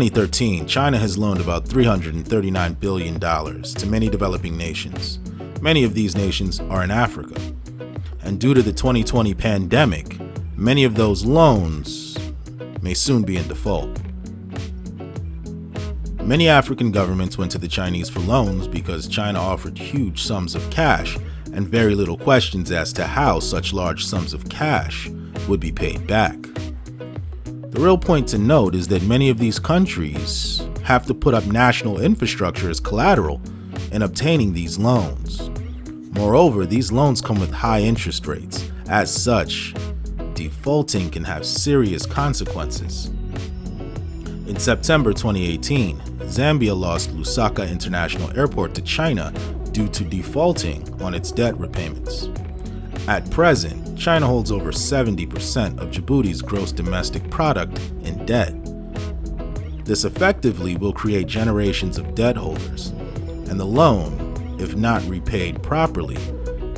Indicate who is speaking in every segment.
Speaker 1: 2013, China has loaned about $339 billion to many developing nations. Many of these nations are in Africa. And due to the 2020 pandemic, many of those loans may soon be in default. Many African governments went to the Chinese for loans because China offered huge sums of cash and very little questions as to how such large sums of cash would be paid back. The real point to note is that many of these countries have to put up national infrastructure as collateral in obtaining these loans. Moreover, these loans come with high interest rates. As such, defaulting can have serious consequences. In September 2018, Zambia lost Lusaka International Airport to China due to defaulting on its debt repayments. At present, China holds over 70% of Djibouti's gross domestic product in debt. This effectively will create generations of debt holders, and the loan, if not repaid properly,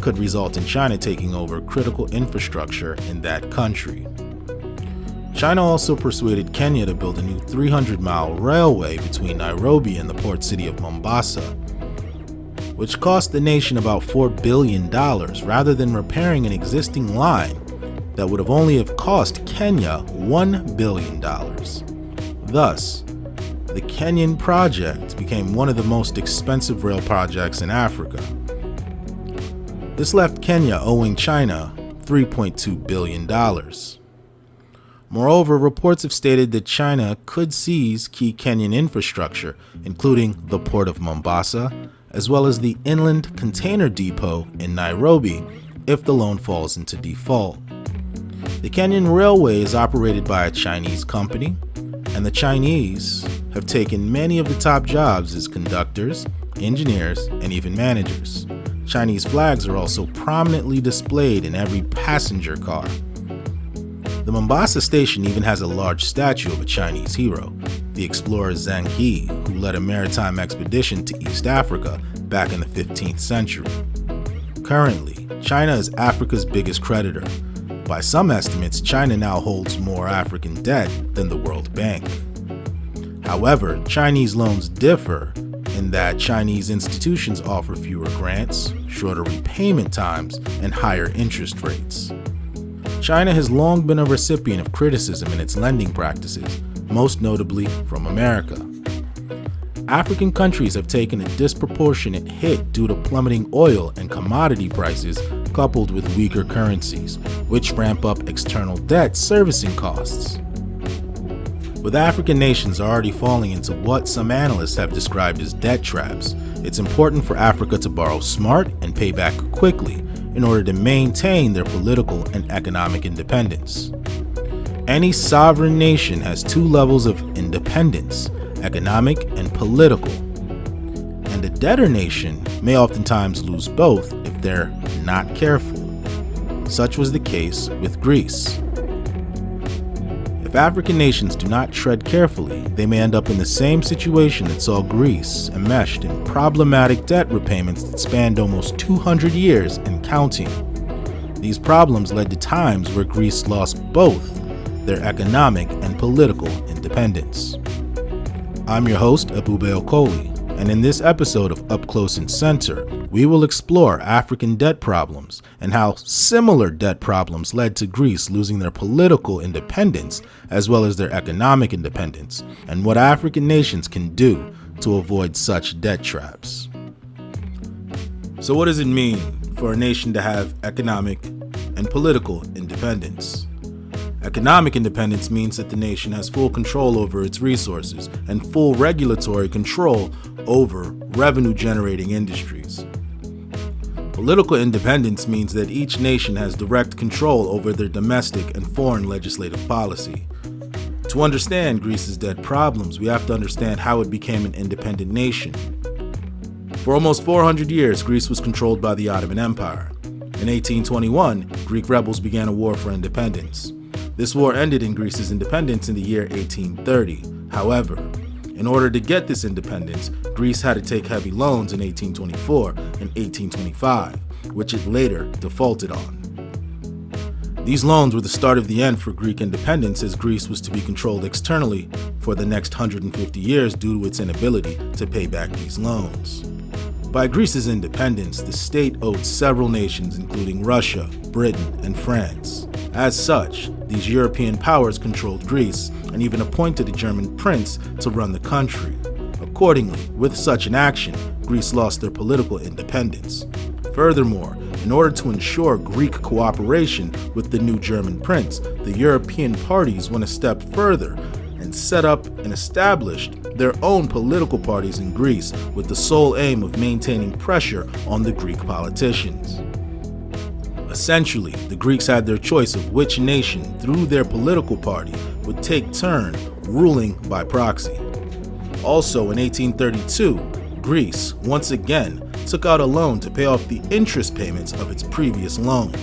Speaker 1: could result in China taking over critical infrastructure in that country. China also persuaded Kenya to build a new 300-mile railway between Nairobi and the port city of Mombasa, which cost the nation about $4 billion rather than repairing an existing line that would have only have cost Kenya $1 billion. Thus, the Kenyan project became one of the most expensive rail projects in Africa. This left Kenya owing China $3.2 billion. Moreover, reports have stated that China could seize key Kenyan infrastructure, including the port of Mombasa, as well as the inland container depot in Nairobi, if the loan falls into default. The Kenyan Railway is operated by a Chinese company, and the Chinese have taken many of the top jobs as conductors, engineers, and even managers. Chinese flags are also prominently displayed in every passenger car. The Mombasa station even has a large statue of a Chinese hero, the explorer Zheng He, who led a maritime expedition to East Africa back in the 15th century. Currently, China is Africa's biggest creditor. By some estimates, China now holds more African debt than the World Bank. However, Chinese loans differ in that Chinese institutions offer fewer grants, shorter repayment times, and higher interest rates. China has long been a recipient of criticism in its lending practices, most notably from America. African countries have taken a disproportionate hit due to plummeting oil and commodity prices coupled with weaker currencies, which ramp up external debt servicing costs. With African nations already falling into what some analysts have described as debt traps, it's important for Africa to borrow smart and pay back quickly in order to maintain their political and economic independence. Any sovereign nation has two levels of independence, economic and political, and a debtor nation may oftentimes lose both if they're not careful. Such was the case with Greece. If African nations do not tread carefully, they may end up in the same situation that saw Greece enmeshed in problematic debt repayments that spanned almost 200 years and counting. These problems led to times where Greece lost both their economic and political independence. I'm your host, Ebube Okoli, and in this episode of Up Close and Center, we will explore African debt problems and how similar debt problems led to Greece losing their political independence as well as their economic independence, and what African nations can do to avoid such debt traps. So what does it mean for a nation to have economic and political independence? Economic independence means that the nation has full control over its resources and full regulatory control over revenue-generating industries. Political independence means that each nation has direct control over their domestic and foreign legislative policy. To understand Greece's debt problems, we have to understand how it became an independent nation. For almost 400 years, Greece was controlled by the Ottoman Empire. In 1821, Greek rebels began a war for independence. This war ended in Greece's independence in the year 1830. However, in order to get this independence, Greece had to take heavy loans in 1824 and 1825, which it later defaulted on. These loans were the start of the end for Greek independence, as Greece was to be controlled externally for the next 150 years due to its inability to pay back these loans. By Greece's independence, the state owed several nations including Russia, Britain, and France. As such, these European powers controlled Greece and even appointed a German prince to run the country. Accordingly, with such an action, Greece lost their political independence. Furthermore, in order to ensure Greek cooperation with the new German prince, the European parties went a step further and set up and established their own political parties in Greece with the sole aim of maintaining pressure on the Greek politicians. Essentially, the Greeks had their choice of which nation, through their political party, would take turn ruling by proxy. Also, in 1832, Greece, once again, took out a loan to pay off the interest payments of its previous loan.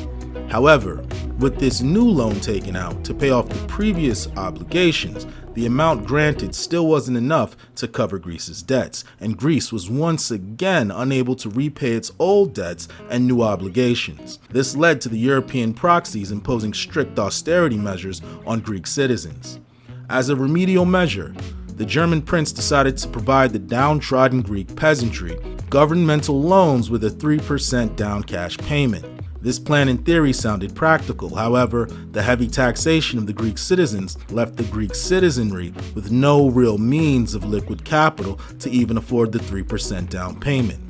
Speaker 1: However, with this new loan taken out to pay off the previous obligations, the amount granted still wasn't enough to cover Greece's debts, and Greece was once again unable to repay its old debts and new obligations. This led to the European proxies imposing strict austerity measures on Greek citizens. As a remedial measure, the German prince decided to provide the downtrodden Greek peasantry governmental loans with a 3% down cash payment. This plan in theory sounded practical. However, the heavy taxation of the Greek citizens left the Greek citizenry with no real means of liquid capital to even afford the 3% down payment.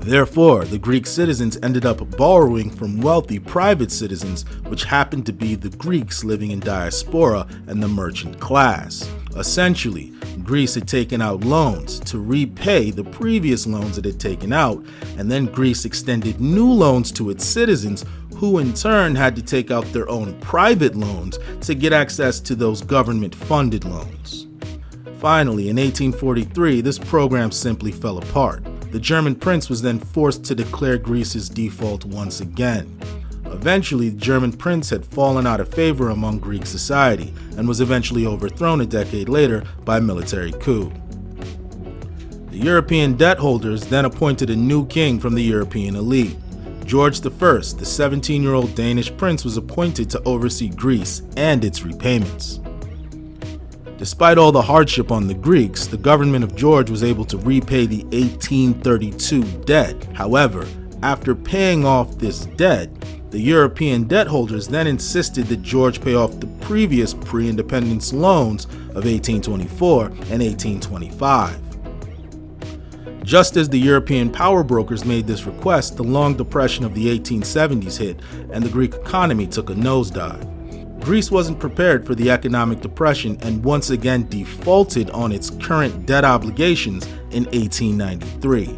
Speaker 1: Therefore, the Greek citizens ended up borrowing from wealthy private citizens, which happened to be the Greeks living in diaspora and the merchant class. Essentially, Greece had taken out loans to repay the previous loans it had taken out, and then Greece extended new loans to its citizens, who in turn had to take out their own private loans to get access to those government-funded loans. Finally, in 1843, this program simply fell apart. The German prince was then forced to declare Greece's default once again. Eventually, the German prince had fallen out of favor among Greek society and was eventually overthrown a decade later by a military coup. The European debt holders then appointed a new king from the European elite. George I, the 17-year-old Danish prince, was appointed to oversee Greece and its repayments. Despite all the hardship on the Greeks, the government of George was able to repay the 1832 debt. However, after paying off this debt, the European debt holders then insisted that George pay off the previous pre-independence loans of 1824 and 1825. Just as the European power brokers made this request, the long depression of the 1870s hit and the Greek economy took a nosedive. Greece wasn't prepared for the economic depression and once again defaulted on its current debt obligations in 1893.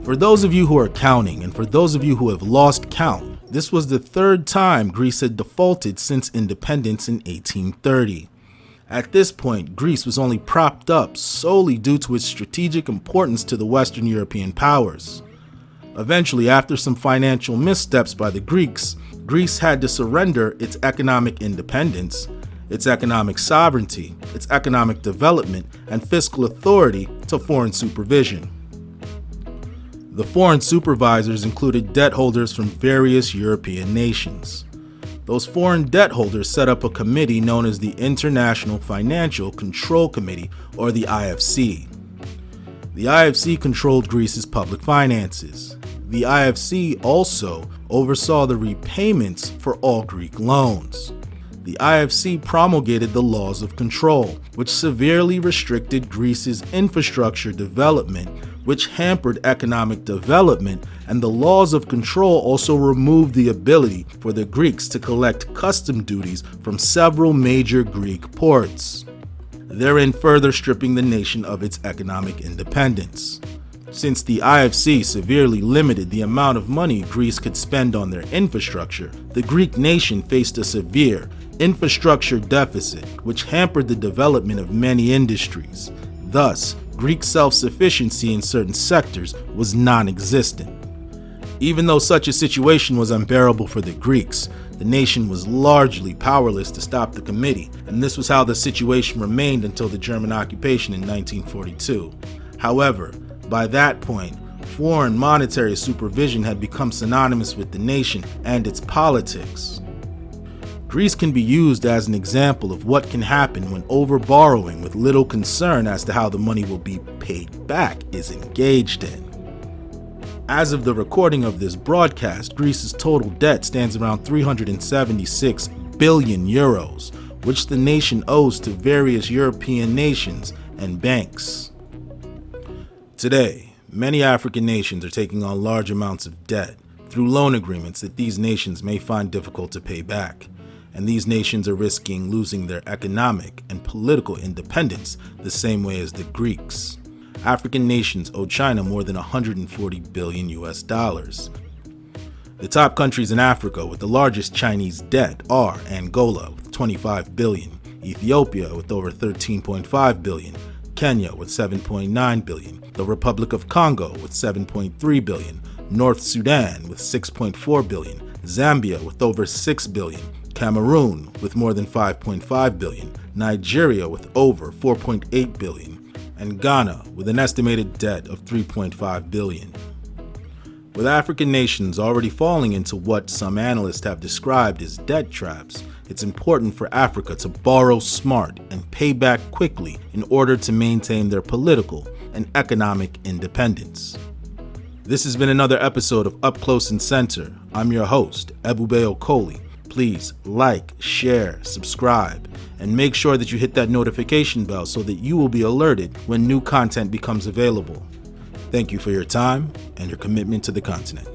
Speaker 1: For those of you who are counting, and for those of you who have lost count, this was the third time Greece had defaulted since independence in 1830. At this point, Greece was only propped up solely due to its strategic importance to the Western European powers. Eventually, after some financial missteps by the Greeks, Greece had to surrender its economic independence, its economic sovereignty, its economic development, and fiscal authority to foreign supervision. The foreign supervisors included debt holders from various European nations. Those foreign debt holders set up a committee known as the International Financial Control Committee, or the IFC. The IFC controlled Greece's public finances. The IFC also oversaw the repayments for all Greek loans. The IFC promulgated the laws of control, which severely restricted Greece's infrastructure development, which hampered economic development, and the laws of control also removed the ability for the Greeks to collect custom duties from several major Greek ports, therein further stripping the nation of its economic independence. Since the IFC severely limited the amount of money Greece could spend on their infrastructure, the Greek nation faced a severe infrastructure deficit, which hampered the development of many industries. Thus, Greek self-sufficiency in certain sectors was non-existent. Even though such a situation was unbearable for the Greeks, the nation was largely powerless to stop the committee, and this was how the situation remained until the German occupation in 1942. However, by that point, foreign monetary supervision had become synonymous with the nation and its politics. Greece can be used as an example of what can happen when overborrowing with little concern as to how the money will be paid back is engaged in. As of the recording of this broadcast, Greece's total debt stands around 376 billion euros, which the nation owes to various European nations and banks. Today, many African nations are taking on large amounts of debt through loan agreements that these nations may find difficult to pay back, and these nations are risking losing their economic and political independence the same way as the Greeks. African nations owe China more than 140 billion US dollars. The top countries in Africa with the largest Chinese debt are Angola with 25 billion, Ethiopia with over 13.5 billion, Kenya with 7.9 billion, the Republic of Congo with 7.3 billion, North Sudan with 6.4 billion, Zambia with over 6 billion, Cameroon with more than 5.5 billion, Nigeria with over 4.8 billion, and Ghana with an estimated debt of 3.5 billion. With African nations already falling into what some analysts have described as debt traps, it's important for Africa to borrow smart and pay back quickly in order to maintain their political and economic independence. This has been another episode of Up Close and Center. I'm your host, Ebube Okoli. Please like, share, subscribe, and make sure that you hit that notification bell so that you will be alerted when new content becomes available. Thank you for your time and your commitment to the continent.